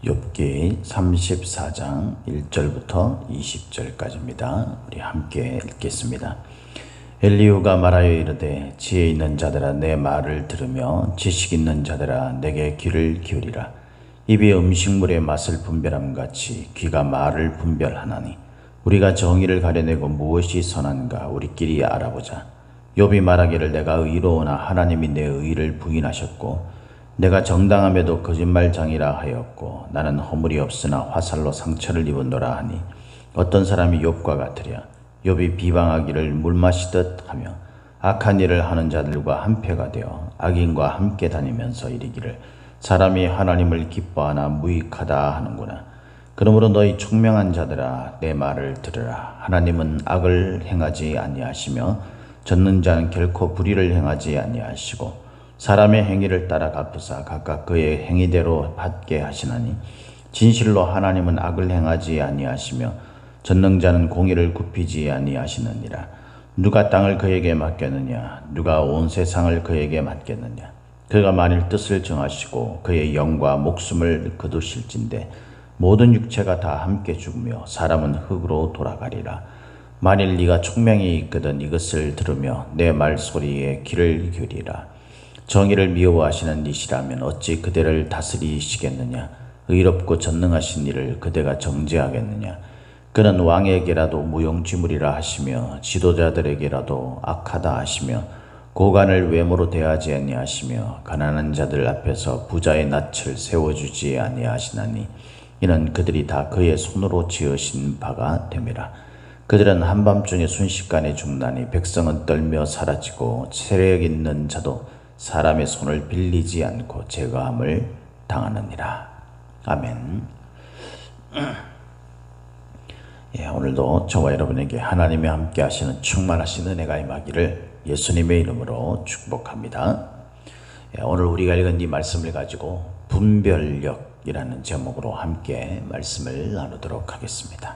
욥기 34장 1절부터 20절까지입니다. 우리 함께 읽겠습니다. 엘리후가 말하여 이르되 지혜 있는 자들아 내 말을 들으며 지식 있는 자들아 내게 귀를 기울이라. 입이 음식물의 맛을 분별함같이 귀가 말을 분별하나니 우리가 정의를 가려내고 무엇이 선한가 우리끼리 알아보자. 욥이 말하기를 내가 의로우나 하나님이 내 의를 부인하셨고 내가 정당함에도 거짓말장이라 하였고 나는 허물이 없으나 화살로 상처를 입었노라 하니 어떤 사람이 욥과 같으랴. 욥이 비방하기를 물 마시듯 하며 악한 일을 하는 자들과 한패가 되어 악인과 함께 다니면서 이르기를 사람이 하나님을 기뻐하나 무익하다 하는구나. 그러므로 너희 총명한 자들아 내 말을 들으라. 하나님은 악을 행하지 아니하시며 젖는 자는 결코 불의를 행하지 아니하시고 사람의 행위를 따라 갚으사 각각 그의 행위대로 받게 하시나니 진실로 하나님은 악을 행하지 아니하시며 전능자는 공의를 굽히지 아니하시느니라. 누가 땅을 그에게 맡겼느냐 누가 온 세상을 그에게 맡겼느냐. 그가 만일 뜻을 정하시고 그의 영과 목숨을 거두실진데 모든 육체가 다 함께 죽으며 사람은 흙으로 돌아가리라. 만일 네가 총명이 있거든 이것을 들으며 내 말소리에 귀를 기울이라. 정의를 미워하시는 이시라면 어찌 그대를 다스리시겠느냐. 의롭고 전능하신 이를 그대가 정죄하겠느냐. 그는 왕에게라도 무용지물이라 하시며 지도자들에게라도 악하다 하시며 고관을 외모로 대하지 아니하시며 가난한 자들 앞에서 부자의 낯을 세워주지 아니하시나니 이는 그들이 다 그의 손으로 지으신 바가 됨이라. 그들은 한밤중에 순식간에 죽나니 백성은 떨며 사라지고 세력 있는 자도 사람의 손을 빌리지 않고 제거함을 당하느니라. 아멘. 오늘도 저와 여러분에게 하나님이 함께 하시는 충만하신 은혜가 임하기를 예수님의 이름으로 축복합니다. 오늘 우리가 읽은 이 말씀을 가지고 분별력이라는 제목으로 함께 말씀을 나누도록 하겠습니다.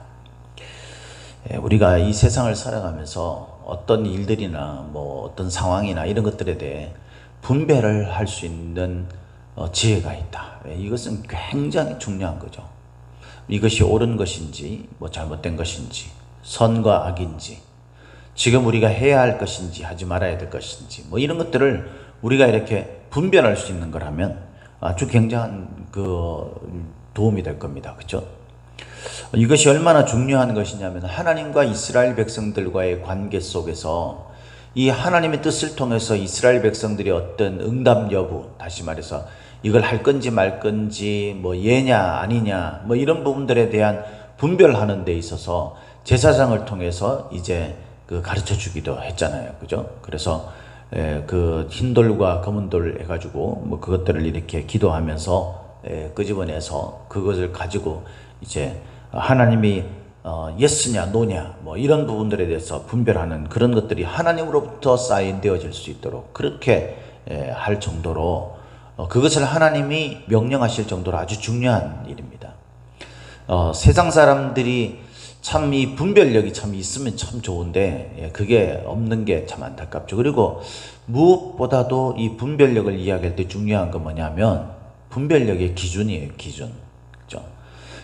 우리가 이 세상을 살아가면서 어떤 일들이나 어떤 상황이나 이런 것들에 대해 분별을 할 수 있는 지혜가 있다. 이것은 굉장히 중요한 거죠. 이것이 옳은 것인지 잘못된 것인지 선과 악인지 지금 우리가 해야 할 것인지 하지 말아야 될 것인지 이런 것들을 우리가 이렇게 분별할 수 있는 거라면 아주 굉장한 도움이 될 겁니다. 그렇죠? 이것이 얼마나 중요한 것이냐면 하나님과 이스라엘 백성들과의 관계 속에서 이 하나님의 뜻을 통해서 이스라엘 백성들이 어떤 응답 여부, 다시 말해서 이걸 할 건지 말 건지 예냐 아니냐 이런 부분들에 대한 분별하는 데 있어서 제사장을 통해서 이제 가르쳐 주기도 했잖아요. 그죠? 그래서 그 흰돌과 검은돌 해가지고 그것들을 이렇게 기도하면서 끄집어내서 그것을 가지고 이제 하나님이 예스냐 노냐 이런 부분들에 대해서 분별하는 그런 것들이 하나님으로부터 사인되어질 수 있도록 그렇게 할 정도로 그것을 하나님이 명령하실 정도로 아주 중요한 일입니다. 세상 사람들이 참 이 분별력이 참 있으면 참 좋은데 그게 없는 게 참 안타깝죠. 그리고 무엇보다도 이 분별력을 이야기할 때 중요한 건 뭐냐면 분별력의 기준이에요. 기준. 그렇죠?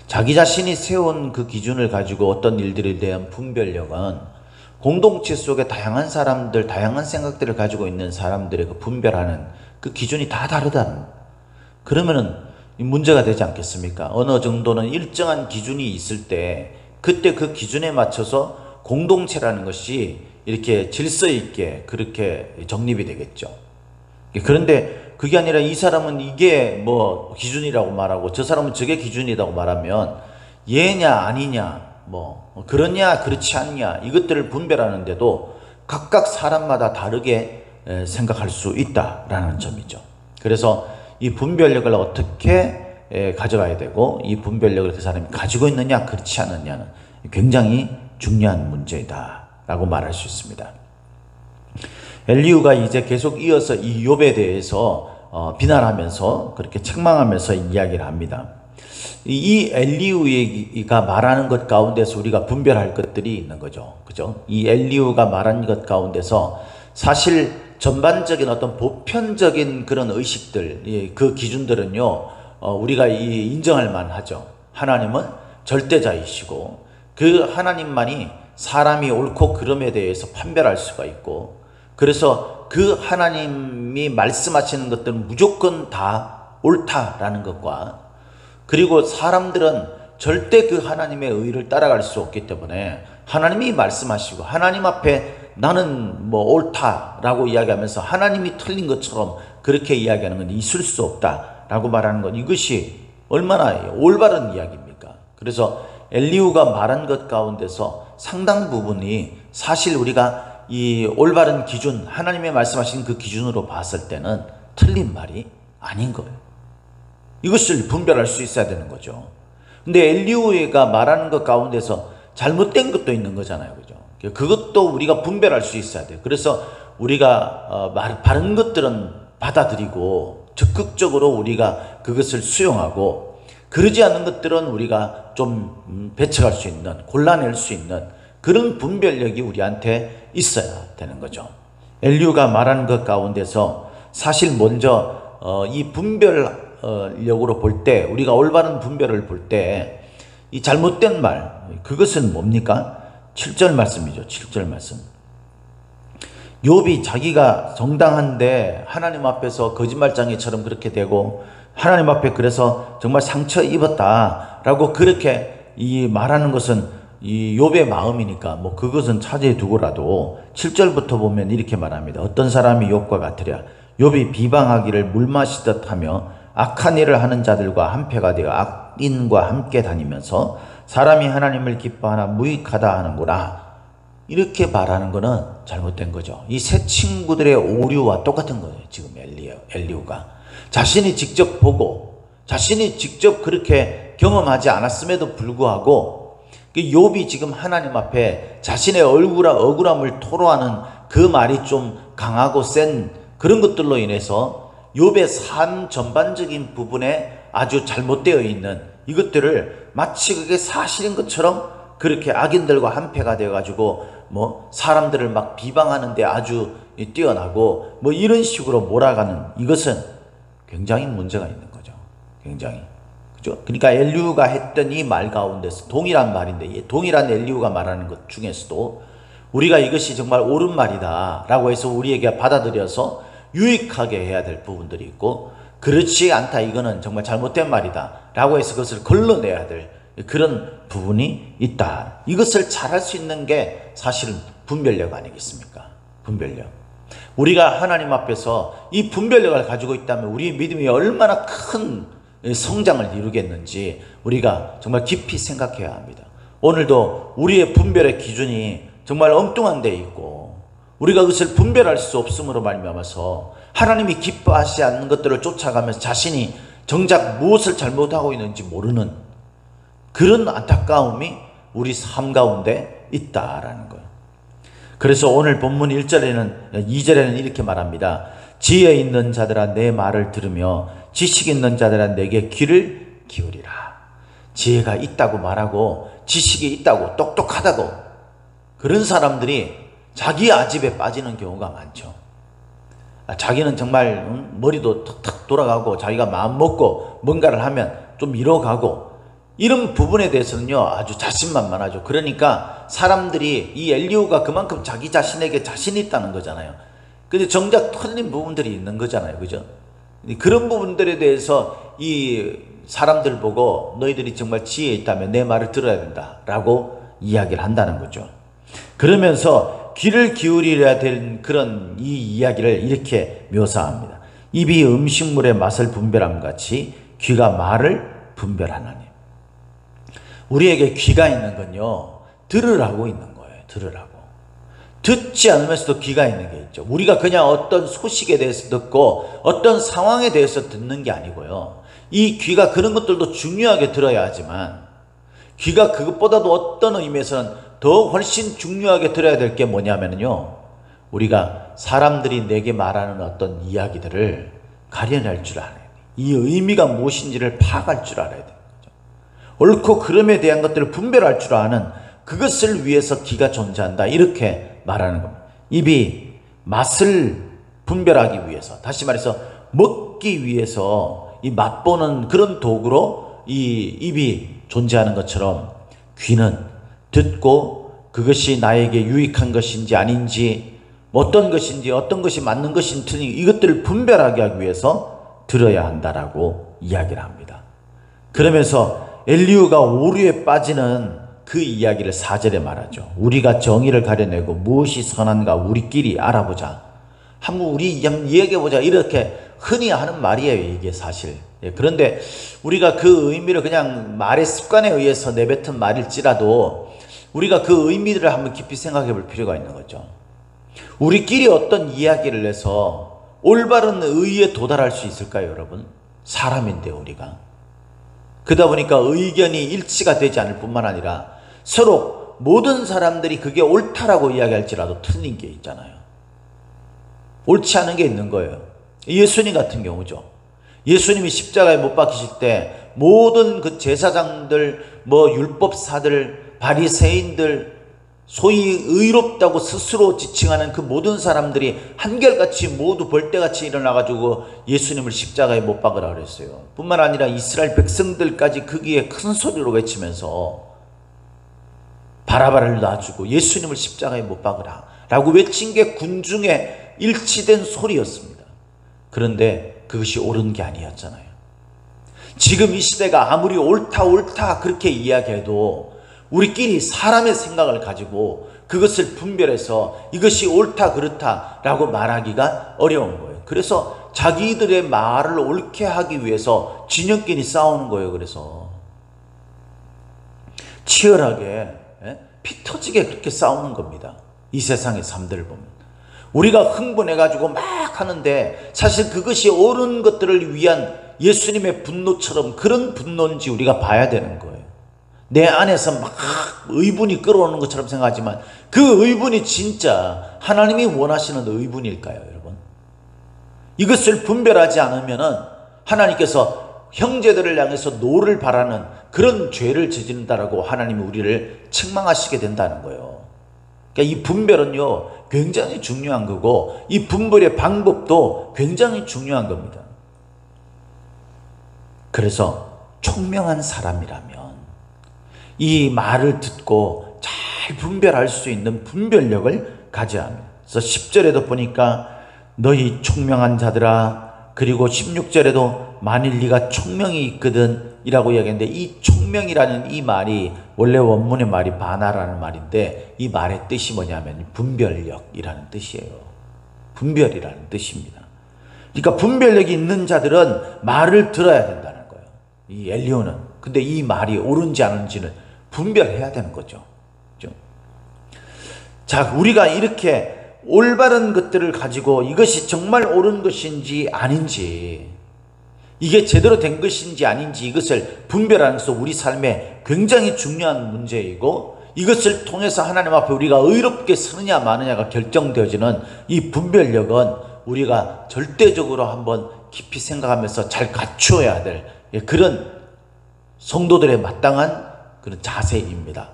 자기 자신이 세운 그 기준을 가지고 어떤 일들에 대한 분별력은 공동체 속에 다양한 사람들, 다양한 생각들을 가지고 있는 사람들의 그 분별하는 그 기준이 다 다르다는, 그러면은 문제가 되지 않겠습니까? 어느 정도는 일정한 기준이 있을 때 그때 그 기준에 맞춰서 공동체라는 것이 이렇게 질서 있게 그렇게 정립이 되겠죠. 그런데 그게 아니라 이 사람은 이게 기준이라고 말하고 저 사람은 저게 기준이라고 말하면 예냐 아니냐 그러냐 그렇지 않냐 이것들을 분별하는데도 각각 사람마다 다르게 생각할 수 있다라는 점이죠. 그래서 이 분별력을 어떻게 가져가야 되고 이 분별력을 그 사람이 가지고 있느냐 그렇지 않느냐는 굉장히 중요한 문제이다 라고 말할 수 있습니다. 엘리후가 이제 계속 이어서 이 욥에 대해서 비난하면서 그렇게 책망하면서 이야기를 합니다. 이 엘리후가 말하는 것 가운데서 우리가 분별할 것들이 있는 거죠. 그죠? 이 엘리후가 말한 것 가운데서 사실 전반적인 어떤 보편적인 그런 의식들, 그 기준들은요, 우리가 인정할 만하죠. 하나님은 절대자이시고 그 하나님만이 사람이 옳고 그름에 대해서 판별할 수가 있고, 그래서 그 하나님이 말씀하시는 것들은 무조건 다 옳다라는 것과, 그리고 사람들은 절대 그 하나님의 의를 따라갈 수 없기 때문에 하나님이 말씀하시고 하나님 앞에 나는 뭐 옳다라고 이야기하면서 하나님이 틀린 것처럼 그렇게 이야기하는 건 있을 수 없다라고 말하는 건, 이것이 얼마나 올바른 이야기입니까? 그래서 엘리후가 말한 것 가운데서 상당 부분이 사실 우리가 이 올바른 기준, 하나님의 말씀하신 그 기준으로 봤을 때는 틀린 말이 아닌 거예요. 이것을 분별할 수 있어야 되는 거죠. 근데 엘리후가 말하는 것 가운데서 잘못된 것도 있는 거잖아요. 그죠? 그것도 우리가 분별할 수 있어야 돼요. 그래서 우리가 바른 것들은 받아들이고 적극적으로 우리가 그것을 수용하고, 그러지 않는 것들은 우리가 좀 배척할 수 있는, 골라낼 수 있는 그런 분별력이 우리한테 있어야 되는 거죠. 엘리후가 말하는 것 가운데서 사실 먼저 이 분별력으로 볼 때, 우리가 올바른 분별을 볼 때 이 잘못된 말, 그것은 뭡니까? 7절 말씀이죠. 7절 말씀. 욥이 자기가 정당한데 하나님 앞에서 거짓말장애처럼 그렇게 되고 하나님 앞에 그래서 정말 상처 입었다라고 그렇게 이 말하는 것은 이 욥의 마음이니까 뭐 그것은 차지해 두고라도 7절부터 보면 이렇게 말합니다. 어떤 사람이 욥과 같으랴. 욥이 비방하기를 물 마시듯 하며 악한 일을 하는 자들과 한패가 되어 악인과 함께 다니면서 사람이 하나님을 기뻐하나 무익하다 하는구나. 이렇게 말하는 거는 잘못된 거죠. 이 새 친구들의 오류와 똑같은 거예요. 지금 엘리후가 자신이 직접 보고 자신이 직접 그렇게 경험하지 않았음에도 불구하고 욥이 지금 하나님 앞에 자신의 억울함을 토로하는 그 말이 좀 강하고 센 그런 것들로 인해서 욥의 삶 전반적인 부분에 아주 잘못되어 있는 이것들을 마치 그게 사실인 것처럼 그렇게 악인들과 한패가 되어가지고 뭐 사람들을 막 비방하는데 아주 뛰어나고 뭐 이런 식으로 몰아가는, 이것은 굉장히 문제가 있는 거죠. 굉장히. 그죠? 그러니까 엘리후가 했던 이 말 가운데서 동일한 말인데, 이 동일한 엘리후가 말하는 것 중에서도 우리가 이것이 정말 옳은 말이다 라고 해서 우리에게 받아들여서 유익하게 해야 될 부분들이 있고, 그렇지 않다, 이거는 정말 잘못된 말이다 라고 해서 그것을 걸러내야 될 그런 부분이 있다. 이것을 잘할 수 있는 게 사실은 분별력 아니겠습니까? 분별력. 우리가 하나님 앞에서 이 분별력을 가지고 있다면 우리의 믿음이 얼마나 큰 성장을 이루겠는지 우리가 정말 깊이 생각해야 합니다. 오늘도 우리의 분별의 기준이 정말 엉뚱한 데 있고, 우리가 그것을 분별할 수 없음으로 말미암아서 하나님이 기뻐하지 않는 것들을 쫓아가면서 자신이 정작 무엇을 잘못하고 있는지 모르는 그런 안타까움이 우리 삶 가운데 있다라는 거예요. 그래서 오늘 본문 2절에는 이렇게 말합니다. 지혜 있는 자들아 내 말을 들으며 지식 있는 자들아 내게 귀를 기울이라. 지혜가 있다고 말하고 지식이 있다고 똑똑하다고 그런 사람들이 자기 아집에 빠지는 경우가 많죠. 자기는 정말 머리도 탁탁 돌아가고 자기가 마음 먹고 뭔가를 하면 좀 이뤄가고 이런 부분에 대해서는요 아주 자신만만하죠. 그러니까 사람들이 이 엘리후가 그만큼 자기 자신에게 자신이 있다는 거잖아요. 근데 정작 틀린 부분들이 있는 거잖아요. 그죠? 그런 부분들에 대해서 이 사람들 보고 너희들이 정말 지혜 있다면 내 말을 들어야 된다 라고 이야기를 한다는 거죠. 그러면서 귀를 기울여야 될 그런 이 이야기를 이렇게 묘사합니다. 입이 음식물의 맛을 분별함 같이 귀가 말을 분별하나니. 우리에게 귀가 있는 건요 들으라고 있는 거예요. 들으라고. 듣지 않으면서도 귀가 있는 게 있죠. 우리가 그냥 어떤 소식에 대해서 듣고 어떤 상황에 대해서 듣는 게 아니고요. 이 귀가 그런 것들도 중요하게 들어야 하지만 귀가 그것보다도 어떤 의미에서는 더 훨씬 중요하게 들어야 될 게 뭐냐면요. 우리가 사람들이 내게 말하는 어떤 이야기들을 가려낼 줄 알아야 돼요. 이 의미가 무엇인지를 파악할 줄 알아야 돼요. 옳고 그름에 대한 것들을 분별할 줄 아는 그것을 위해서 귀가 존재한다. 이렇게 말하는 겁니다. 입이 맛을 분별하기 위해서, 다시 말해서 먹기 위해서 이 맛보는 그런 도구로 이 입이 존재하는 것처럼 귀는 듣고 그것이 나에게 유익한 것인지 아닌지, 어떤 것인지, 어떤 것이 맞는 것인지 틀린 이것들을 분별하게 하기 위해서 들어야 한다라고 이야기를 합니다. 그러면서 엘리후가 오류에 빠지는 그 이야기를 4절에 말하죠. 우리가 정의를 가려내고 무엇이 선한가 우리끼리 알아보자. 한번 우리 이야기해보자. 이렇게 흔히 하는 말이에요, 이게 사실. 그런데 우리가 그 의미를 그냥 말의 습관에 의해서 내뱉은 말일지라도 우리가 그 의미들을 한번 깊이 생각해 볼 필요가 있는 거죠. 우리끼리 어떤 이야기를 해서 올바른 의의에 도달할 수 있을까요, 여러분? 사람인데 우리가. 그러다 보니까 의견이 일치가 되지 않을 뿐만 아니라 서로 모든 사람들이 그게 옳다라고 이야기할지라도 틀린 게 있잖아요. 옳지 않은 게 있는 거예요. 예수님 같은 경우죠. 예수님이 십자가에 못 박히실 때 모든 그 제사장들, 율법사들, 바리새인들, 소위 의롭다고 스스로 지칭하는 그 모든 사람들이 한결같이 모두 벌떼같이 일어나가지고 예수님을 십자가에 못 박으라 그랬어요. 뿐만 아니라 이스라엘 백성들까지 거기에 큰 소리로 외치면서 바라바를 놔주고 예수님을 십자가에 못 박으라 라고 외친 게 군중의 일치된 소리였습니다. 그런데 그것이 옳은 게 아니었잖아요. 지금 이 시대가 아무리 옳다 그렇게 이야기해도 우리끼리 사람의 생각을 가지고 그것을 분별해서 이것이 옳다 그렇다라고 말하기가 어려운 거예요. 그래서 자기들의 말을 옳게 하기 위해서 진영끼리 싸우는 거예요. 그래서 치열하게 피 터지게 그렇게 싸우는 겁니다. 이 세상의 삶들을 보면 우리가 흥분해가지고 막 하는데 사실 그것이 옳은 것들을 위한 예수님의 분노처럼 그런 분노인지 우리가 봐야 되는 거예요. 내 안에서 막 의분이 끌어오는 것처럼 생각하지만 그 의분이 진짜 하나님이 원하시는 의분일까요, 여러분? 이것을 분별하지 않으면은 하나님께서 형제들을 향해서 노를 바라는 그런 죄를 저지른다라고 하나님이 우리를 책망하시게 된다는 거예요. 그러니까 이 분별은요 굉장히 중요한 거고 이 분별의 방법도 굉장히 중요한 겁니다. 그래서 총명한 사람이라면 이 말을 듣고 잘 분별할 수 있는 분별력을 가져야 합니다. 그래서 10절에도 보니까 너희 총명한 자들아, 그리고 16절에도 만일 네가 총명이 있거든 이라고 이야기했는데 이 총명이라는 이 말이 원래 원문의 말이 바나라는 말인데 이 말의 뜻이 뭐냐면 분별력이라는 뜻이에요. 분별이라는 뜻입니다. 그러니까 분별력이 있는 자들은 말을 들어야 된다는 거예요. 이 엘리후는. 근데 이 말이 옳은지 아닌지는 분별해야 되는 거죠. 자, 우리가 이렇게 올바른 것들을 가지고 이것이 정말 옳은 것인지 아닌지, 이게 제대로 된 것인지 아닌지 이것을 분별하는 것은 우리 삶에 굉장히 중요한 문제이고 이것을 통해서 하나님 앞에 우리가 의롭게 서느냐 마느냐가 결정되어지는 이 분별력은 우리가 절대적으로 한번 깊이 생각하면서 잘 갖추어야 될 그런 성도들의 마땅한 그런 자세입니다.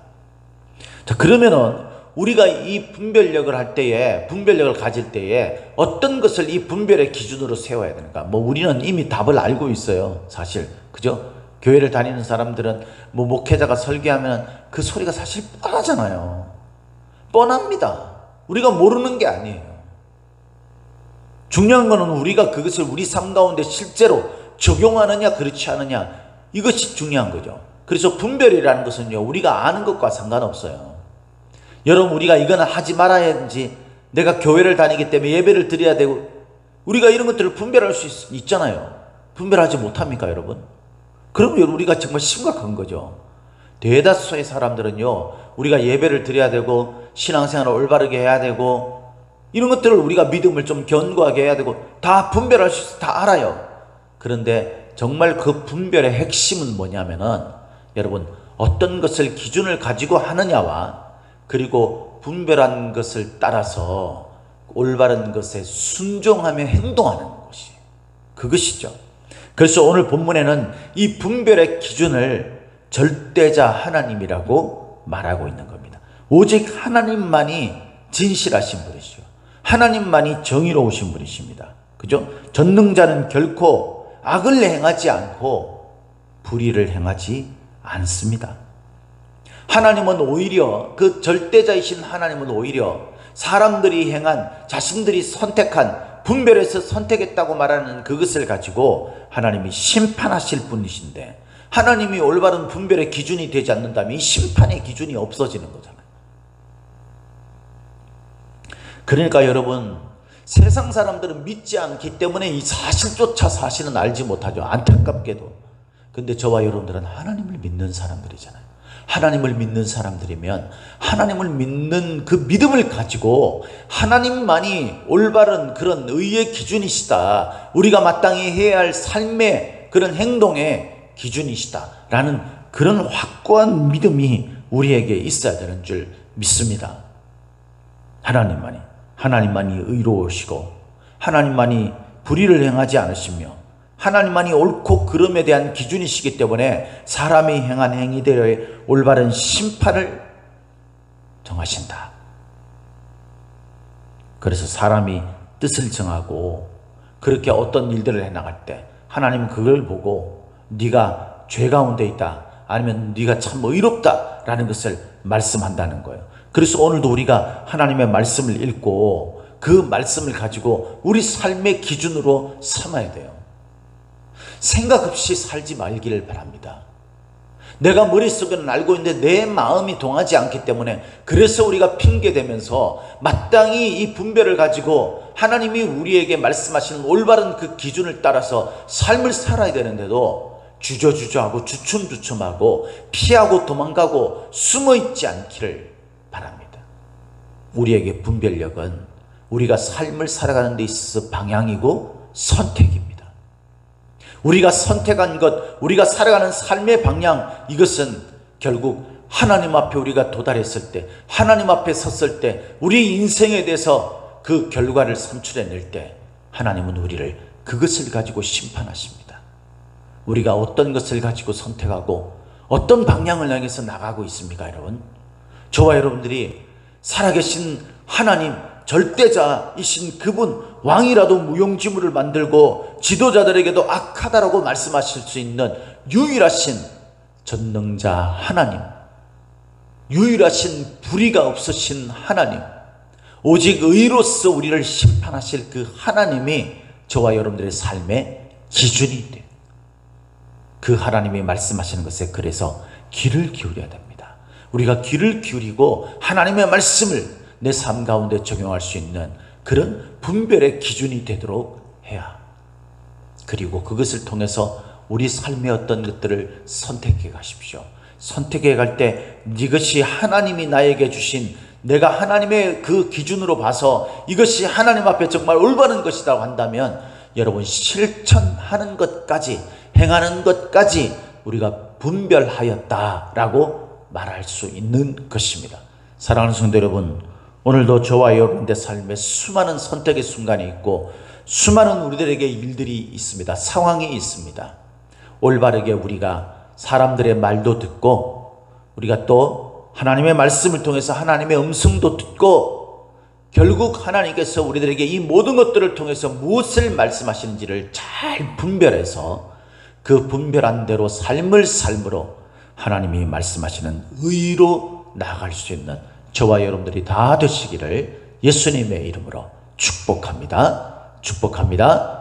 자, 그러면은 우리가 이 분별력을 할 때에, 분별력을 가질 때에 어떤 것을 이 분별의 기준으로 세워야 되는가? 우리는 이미 답을 알고 있어요. 사실. 그죠? 교회를 다니는 사람들은 목회자가 설교하면 그 소리가 사실 뻔하잖아요. 뻔합니다. 우리가 모르는 게 아니에요. 중요한 거는 우리가 그것을 우리 삶 가운데 실제로 적용하느냐 그렇지 않느냐 이것이 중요한 거죠. 그래서 분별이라는 것은요 우리가 아는 것과 상관없어요. 여러분, 우리가 이거는 하지 말아야 하는지, 내가 교회를 다니기 때문에 예배를 드려야 되고, 우리가 이런 것들을 분별할 수 있잖아요. 분별하지 못합니까, 여러분? 그러면 우리가 정말 심각한 거죠. 대다수의 사람들은요 우리가 예배를 드려야 되고 신앙생활을 올바르게 해야 되고 이런 것들을 우리가 믿음을 좀 견고하게 해야 되고 다 분별할 수 있어, 다 알아요. 그런데 정말 그 분별의 핵심은 뭐냐면은 여러분, 어떤 것을 기준을 가지고 하느냐와 그리고 분별한 것을 따라서 올바른 것에 순종하며 행동하는 것이 그것이죠. 그래서 오늘 본문에는 이 분별의 기준을 절대자 하나님이라고 말하고 있는 겁니다. 오직 하나님만이 진실하신 분이시죠. 하나님만이 정의로우신 분이십니다. 그죠? 전능자는 결코 악을 행하지 않고 불의를 행하지 않습니다. 하나님은 오히려, 그 절대자이신 하나님은 오히려 사람들이 행한, 자신들이 선택한, 분별해서 선택했다고 말하는 그것을 가지고 하나님이 심판하실 분이신데, 하나님이 올바른 분별의 기준이 되지 않는다면 이 심판의 기준이 없어지는 거잖아요. 그러니까 여러분, 세상 사람들은 믿지 않기 때문에 이 사실조차 사실은 알지 못하죠. 안타깝게도. 근데 저와 여러분들은 하나님을 믿는 사람들이잖아요. 하나님을 믿는 사람들이면 하나님을 믿는 그 믿음을 가지고 하나님만이 올바른 그런 의의 기준이시다, 우리가 마땅히 해야 할 삶의 그런 행동의 기준이시다 라는 그런 확고한 믿음이 우리에게 있어야 되는 줄 믿습니다. 하나님만이 의로우시고 하나님만이 불의를 행하지 않으시며 하나님만이 옳고 그름에 대한 기준이시기 때문에 사람이 행한 행위대로의 올바른 심판을 정하신다. 그래서 사람이 뜻을 정하고 그렇게 어떤 일들을 해나갈 때 하나님은 그걸 보고 네가 죄 가운데 있다, 아니면 네가 참 의롭다라는 것을 말씀한다는 거예요. 그래서 오늘도 우리가 하나님의 말씀을 읽고 그 말씀을 가지고 우리 삶의 기준으로 삼아야 돼요. 생각 없이 살지 말기를 바랍니다. 내가 머릿속에는 알고 있는데 내 마음이 동하지 않기 때문에, 그래서 우리가 핑계대면서 마땅히 이 분별을 가지고 하나님이 우리에게 말씀하시는 올바른 그 기준을 따라서 삶을 살아야 되는데도 주저주저하고 주춤주춤하고 피하고 도망가고 숨어있지 않기를 바랍니다. 우리에게 분별력은 우리가 삶을 살아가는 데 있어서 방향이고 선택입니다. 우리가 선택한 것, 우리가 살아가는 삶의 방향, 이것은 결국 하나님 앞에 우리가 도달했을 때, 하나님 앞에 섰을 때, 우리 인생에 대해서 그 결과를 산출해낼 때 하나님은 우리를 그것을 가지고 심판하십니다. 우리가 어떤 것을 가지고 선택하고 어떤 방향을 향해서 나가고 있습니까, 여러분? 저와 여러분들이 살아계신 하나님, 절대자이신 그분, 왕이라도 무용지물을 만들고 지도자들에게도 악하다라고 말씀하실 수 있는 유일하신 전능자 하나님, 유일하신 불의가 없으신 하나님, 오직 의로서 우리를 심판하실 그 하나님이 저와 여러분들의 삶의 기준이 돼요. 그 하나님이 말씀하시는 것에 그래서 귀를 기울여야 됩니다. 우리가 귀를 기울이고 하나님의 말씀을 내 삶 가운데 적용할 수 있는 그런 분별의 기준이 되도록 해야, 그리고 그것을 통해서 우리 삶의 어떤 것들을 선택해 가십시오. 선택해 갈 때 이것이 하나님이 나에게 주신, 내가 하나님의 그 기준으로 봐서 이것이 하나님 앞에 정말 올바른 것이라고 한다면 여러분, 실천하는 것까지, 행하는 것까지 우리가 분별하였다라고 말할 수 있는 것입니다. 사랑하는 성도 여러분, 오늘도 저와 여러분의 삶에 수많은 선택의 순간이 있고 수많은 우리들에게 일들이 있습니다. 상황이 있습니다. 올바르게 우리가 사람들의 말도 듣고, 우리가 또 하나님의 말씀을 통해서 하나님의 음성도 듣고, 결국 하나님께서 우리들에게 이 모든 것들을 통해서 무엇을 말씀하시는지를 잘 분별해서 그 분별한 대로 삶을 삶으로 하나님이 말씀하시는 의로 나아갈 수 있는 저와 여러분들이 다 되시기를 예수님의 이름으로 축복합니다. 축복합니다.